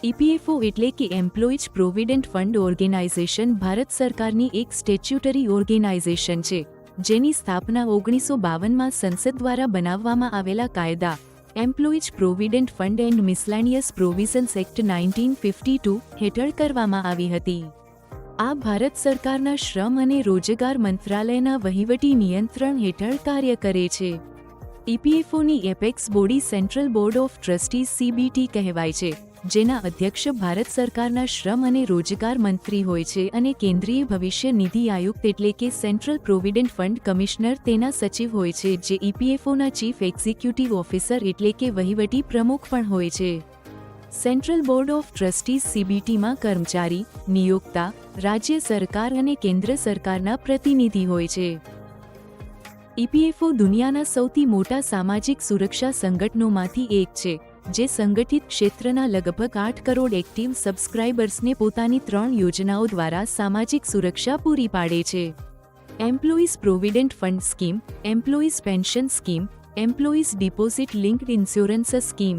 EPFO એટલે કે employees provident fund organisation Bharat સરકારની એક સ્ટેચ્યુટરી ઓર્ગેનાઇઝેશન છે, જેની સ્થાપના 1952માં સંસદ દ્વારા બનાવવામાં આવેલા કાયદા employees provident fund and miscellaneous provisions act 1952 હેઠળ કરવામાં આવી હતી. આ ભારત સરકારના શ્રમ અને રોજગાર મંત્રાલયના વહીવટી નિયંત્રણ હેઠળ કાર્ય કરે છે. ઈપીએફઓની apex body central board of trustees CBT કહેવાય છે, જેના અધ્યક્ષ ભારત સરકારના શ્રમ અને રોજગાર મંત્રી હોય છે અને કેન્દ્રીય ભવિષ્ય નિધિ આયુક્ત એટલે કે સેન્ટ્રલ પ્રોવિડન્ટ ફંડ કમિશનર તેના સચિવ હોય છે, જે ઈપીએફઓના ચીફ એક્ઝિક્યુટિવ ઓફિસર એટલે કે વહીવટી પ્રમુખ પણ હોય છે. સેન્ટ્રલ બોર્ડ ઓફ ટ્રસ્ટીઝ સીબીટીમાં કર્મચારી, નિયોક્તા, રાજ્ય સરકાર અને કેન્દ્ર સરકારના પ્રતિનિધિ હોય છે. ઈપીએફઓ દુનિયાના સૌથી મોટા સામાજિક સુરક્ષા સંગઠનોમાંથી એક છે, જે સંગઠિત ક્ષેત્રના લગભગ 8 કરોડ એક્ટિવ સબસ્ક્રાઇબર્સને પોતાની 3 યોજનાઓ દ્વારા સામાજિક સુરક્ષા પૂરી પાડે છે. Employees provident fund scheme, employees pension scheme, employees deposit linked insurance scheme.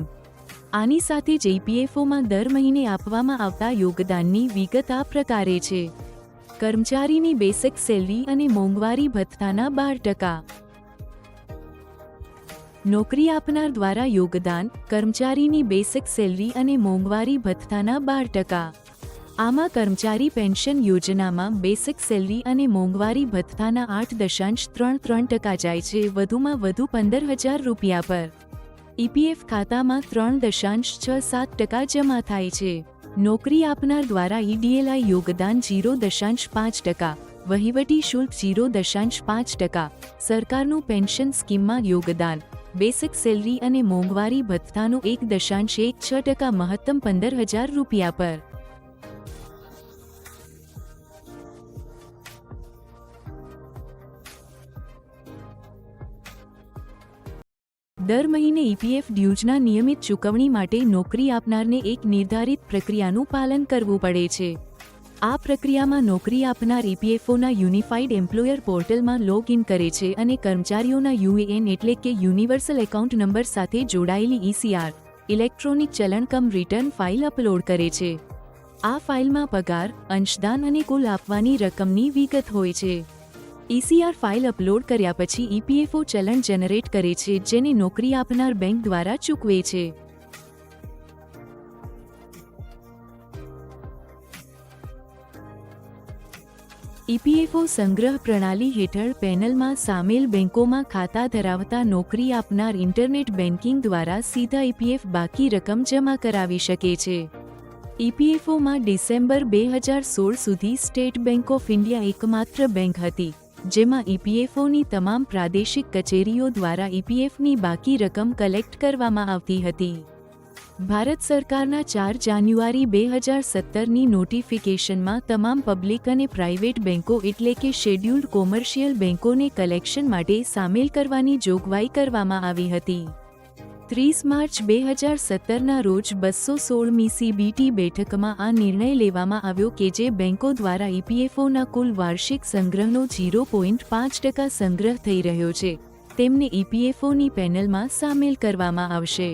આની સાથે જ ઈપીએફઓમાં દર મહિને આપવામાં આવતા યોગદાનની વિગત આ પ્રકારે છે. કર્મચારીની બેસિક સેલરી અને મોંઘવારી ભથ્થાના 12%. નોકરી આપનાર દ્વારા યોગદાન, કર્મચારીની બેસિક સેલરી અને મોંઘવારી ભથ્થાના 12%. આમાં કર્મચારી પેન્શન યોજનામાં બેસિક સેલરી અને મોંઘવારી ભથ્થાના 8.33% જાય છે, વધુમાં વધુ 15,000 રૂપિયા પર. ઈપીએફ ખાતામાં 3.67% જમા થાય છે. નોકરી આપનાર દ્વારા ઈડીએલઆઈ યોગદાન 0.5%, વહીવટી શુલ્ક 0.5%, સરકારનું પેન્શન સ્કીમમાં યોગદાન, બેસિક સેલરી અને મોંઘવારી ભથ્થાનું 1.16%, મહત્તમ 15,000 રૂપિયા પર. દર મહિને ઈપીએફ ડ્યુઝના નિયમિત ચૂકવણી માટે નોકરી આપનારને એક નિર્ધારિત પ્રક્રિયાનું પાલન કરવું પડે છે. આ પ્રક્રિયામાં નોકરી આપનાર ઈપીએફઓના યુનિફાઇડ એમ્પ્લોયર પોર્ટલમાં લોગ ઇન કરે છે અને કર્મચારીઓના યુએએન એટલે કે યુનિવર્સલ એકાઉન્ટ નંબર સાથે જોડાયેલી ઈસીઆર ઇલેક્ટ્રોનિક ચલણ રિટર્ન ફાઇલ અપલોડ કરે છે. આ ફાઇલમાં પગાર, અંશદાન અને કુલ આપવાની રકમની વિગત હોય છે. ઈસીઆર ફાઇલ અપલોડ કર્યા પછી ઈપીએફઓ ચલણ જનરેટ કરે છે, જેને નોકરી આપનાર બેંક દ્વારા ચૂકવે છે. ઈપીએફઓ સંગ્રહ પ્રણાલી હેઠળ પેનલમાં સામેલ બેંકોમાં ખાતા ધરાવતા નોકરી આપનાર ઇન્ટરનેટ બેન્કિંગ દ્વારા સીધા ઈપીએફ બાકી રકમ જમા કરાવી શકે છે. ઈપીએફઓમાં ડિસેમ્બર 2016 સુધી સ્ટેટ બેંક ઓફ ઇન્ડિયા એકમાત્ર બેંક હતી, જેમાં ઈપીએફઓની તમામ પ્રાદેશિક કચેરીઓ દ્વારા ઈપીએફની બાકી રકમ કલેક્ટ કરવામાં આવતી હતી. ભારત સરકારના 4 જાન્યુઆરી 2017ની નોટિફિકેશનમાં તમામ પબ્લિક અને પ્રાઇવેટ બેંકો એટલે કે શેડ્યુલ્ડ કોમર્શિયલ બેંકોને કલેક્શન માટે સામેલ કરવાની જોગવાઈ કરવામાં આવી હતી. 30 માર્ચ 2017ના રોજ 216મી સીબીટી બેઠકમાં આ નિર્ણય લેવામાં આવ્યો કે જે બેંકો દ્વારા ઈપીએફઓના કુલ વાર્ષિક સંગ્રહનો 0.5% સંગ્રહ થઈ રહ્યો છે, તેમને ઈપીએફઓની પેનલમાં સામેલ કરવામાં આવશે.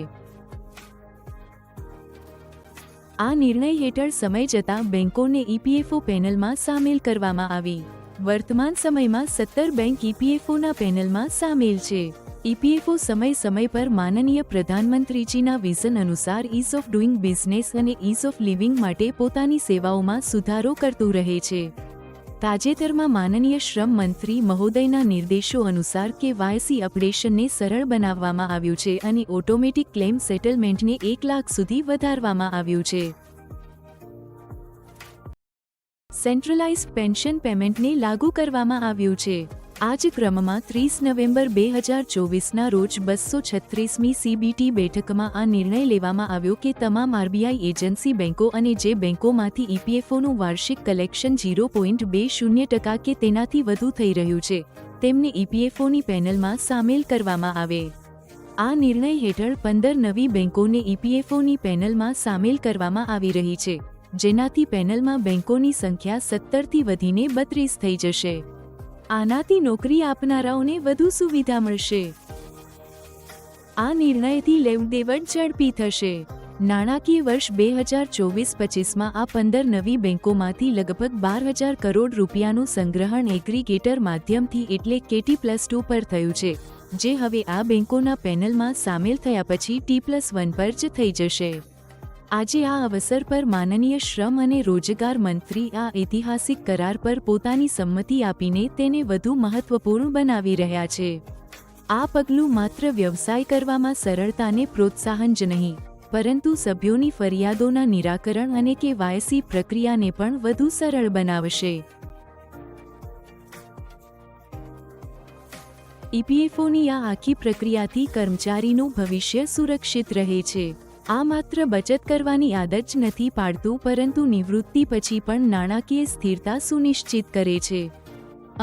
આ નિર્ણય હેઠળ સમય જતાં બેંકોને ઈપીએફઓ પેનલમાં સામેલ કરવામાં આવી. વર્તમાન સમયમાં 17 બેંક ઈપીએફઓના પેનલમાં સામેલ છે. ઈપીએફઓ સમય પર માનનીય પ્રધાનમંત્રીજીના વિઝન અનુસાર ઇઝ ઓફ ડુઇંગ બિઝનેસ અને ઇઝ ઓફ લિવિંગ માટે પોતાની સેવાઓમાં સુધારો કરતું રહે છે. તાજેતરમાં માનનીય શ્રમ મંત્રી મહોદયના નિર્દેશો અનુસાર કેવાયસી અપડેશનને સરળ બનાવવામાં આવ્યું છે અને ઓટોમેટિક ક્લેમ સેટલમેન્ટને 1 લાખ સુધી વધારવામાં આવ્યું છે. સેન્ટ્રલાઇઝ્ડ પેન્શન પેમેન્ટને લાગુ કરવામાં આવ્યું છે. આ જ ક્રમમાં 30 નવેમ્બર 2024ના રોજ 236મી સીબીટી બેઠકમાં આ નિર્ણય લેવામાં આવ્યો કે તમામ આરબીઆઈ એજન્સી બેંકો અને જે બેંકોમાંથી ઈપીએફઓનું વાર્ષિક કલેક્શન 0.20% કે તેનાથી વધુ થઈ રહ્યું છે, તેમને ઈપીએફઓની પેનલમાં સામેલ કરવામાં આવે. આ નિર્ણય હેઠળ 15 નવી બેંકોને ઈપીએફઓની પેનલમાં સામેલ કરવામાં આવી રહી છે, જેનાથી પેનલમાં બેંકોની સંખ્યા 17થી વધીને 32 થઈ જશે. આનાથી નોકરી આપનારાઓને વધુ સુવિધા મળશે. આ નિર્ણયથી લેવડદેવડ ઝડપી થશે. નાણાકીય વર્ષ 2024-25માં આ 15 નવી બેંકોમાંથી લગભગ 12,000 કરોડ રૂપિયાનું સંગ્રહણ એગ્રીગેટર માધ્યમથી એટલે કે T+2 પર થયું છે, જે હવે આ બેંકોના પેનલમાં સામેલ થયા પછી T+1 પર જ થઈ જશે. આજે આ અવસર પર માનનીય શ્રમ અને રોજગાર મંત્રી આ ઐતિહાસિક કરાર પર પોતાની સંમતિ આપીને તેને વધુ મહત્વપૂર્ણ બનાવી રહ્યા છે. આ પગલું માત્ર વ્યવસાય કરવામાં સરળતાને પ્રોત્સાહન જ નહીં, પરંતુ સભ્યોની ફરિયાદોના નિરાકરણ અને KYC પ્રક્રિયાને પણ વધુ સરળ બનાવશે. EPFOની આ આખી પ્રક્રિયાથી કર્મચારીનું ભવિષ્ય સુરક્ષિત રહે છે. આ માત્ર બચત કરવાની આદત જ નથી પાડતું, પરંતુ નિવૃત્તિ પછી પણ નાણાકીય સ્થિરતા સુનિશ્ચિત કરે છે.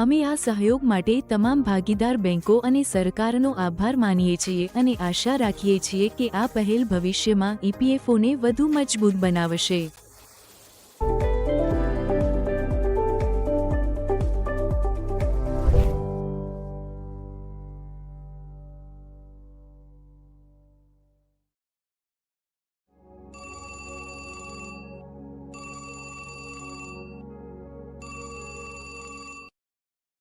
અમે આ સહયોગ માટે તમામ ભાગીદાર બેંકો અને સરકારનો આભાર માનીએ છીએ અને આશા રાખીએ છીએ કે આ પહેલ ભવિષ્યમાં EPFOને વધુ મજબૂત બનાવશે.